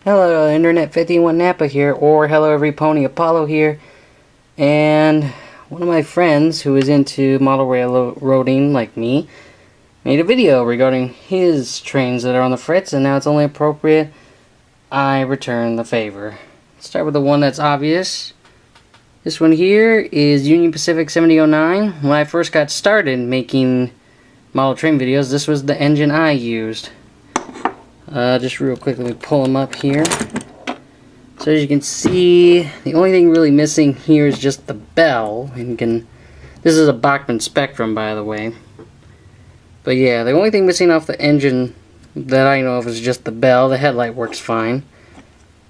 Hello, Internet 51 Napa here, or hello, every pony Apollo here. And one of my friends who is into model railroading like me made a video regarding his trains that are on the fritz, and now it's only appropriate I return the favor. Let's start with the one that's obvious. This one here is Union Pacific 7009. When I first got started making model train videos, this was the engine I used. Just real quick, let me pull them up here. So as you can see, the only thing really missing here is just the bell. And this is a Bachmann Spectrum, by the way. But yeah, the only thing missing off the engine that I know of is just the bell. The headlight works fine.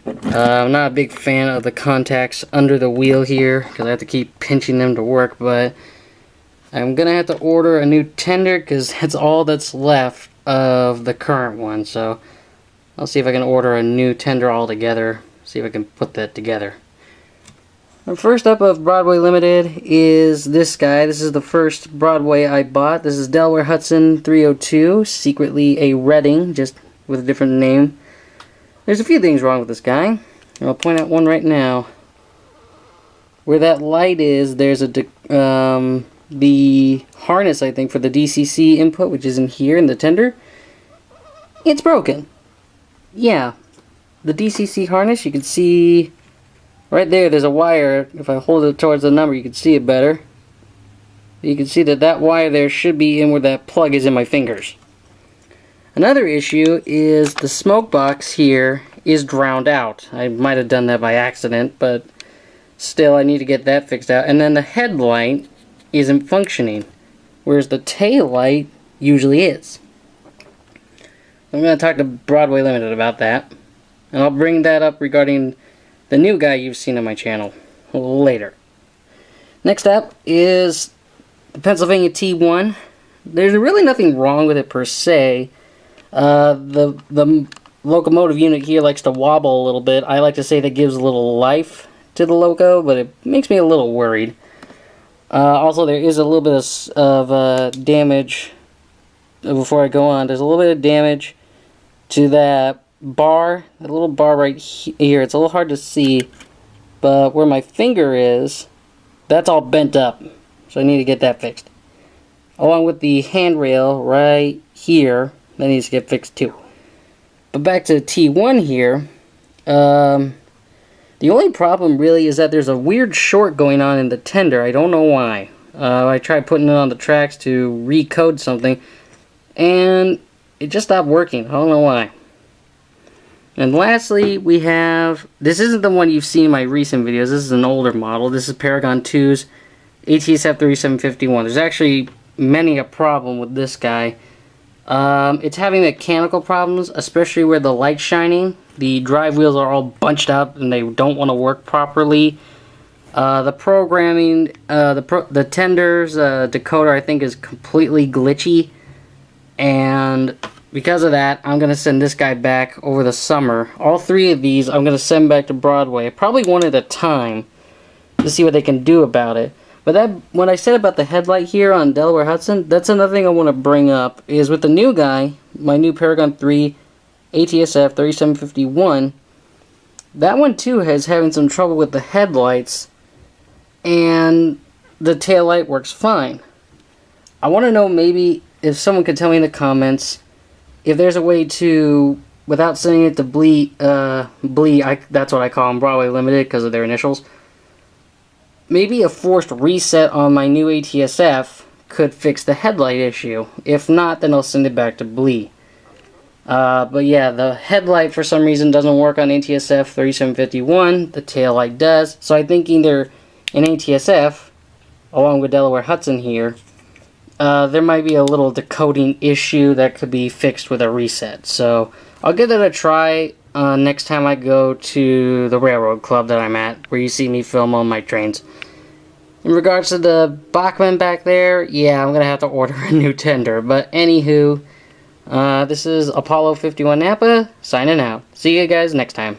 I'm not a big fan of the contacts under the wheel here, because I have to keep pinching them to work, but I'm going to have to order a new tender, because that's all that's left of the current one. So I'll see if I can order a new tender altogether, see if I can put that together. First up of Broadway Limited is this guy. This is the first Broadway I bought. This is Delaware Hudson 302, secretly a Reading, just with a different name. There's a few things wrong with this guy, and I'll point out one right now. Where that light is, there's the harness, I think, for the DCC input, which is in here in the tender. It's broken. Yeah, the DCC harness, you can see right there, there's a wire. If I hold it towards the number, you can see it better. You can see that wire there should be in where that plug is in my fingers. Another issue is the smoke box here is drowned out. I might have done that by accident, but still I need to get that fixed out. And then the headlight isn't functioning, whereas the tail light usually is. I'm going to talk to Broadway Limited about that, and I'll bring that up regarding the new guy you've seen on my channel later. Next up is the Pennsylvania T1. There's really nothing wrong with it per se. The locomotive unit here likes to wobble a little bit. I like to say that gives a little life to the loco, but it makes me a little worried. Also, there is a little bit of damage. Before I go on, there's a little bit of damage to that bar, that little bar right here. It's a little hard to see, but where my finger is, that's all bent up, so I need to get that fixed. Along with the handrail right here, that needs to get fixed too. But back to T1 here, the only problem really is that there's a weird short going on in the tender. I don't know why. I tried putting it on the tracks to recode something, and it just stopped working. I don't know why. And lastly, we have, this isn't the one you've seen in my recent videos. This is an older model. This is Paragon 2's ATSF 3751. There's actually many a problem with this guy. It's having mechanical problems, especially where the light's shining. The drive wheels are all bunched up and they don't want to work properly. The programming, the tender's decoder, I think, is completely glitchy. And because of that, I'm going to send this guy back over the summer. All three of these I'm going to send back to Broadway, probably one at a time, to see what they can do about it. But when I said about the headlight here on Delaware Hudson, that's another thing I want to bring up, is with the new guy, my new Paragon 3 ATSF 3751, that one too is having some trouble with the headlights, and the tail light works fine. I want to know, maybe if someone could tell me in the comments if there's a way to, without sending it to Blee, that's what I call them, Broadway Limited, because of their initials. Maybe a forced reset on my new ATSF could fix the headlight issue. If not, then I'll send it back to Blee. But yeah, the headlight for some reason doesn't work on ATSF 3751. The tail light does. So I think either in ATSF, along with Delaware Hudson here, there might be a little decoding issue that could be fixed with a reset. So I'll give that a try next time I go to the railroad club that I'm at, where you see me film on my trains. In regards to the Bachmann back there, yeah, I'm going to have to order a new tender. But anywho, this is Apollo 51 Napa, signing out. See you guys next time.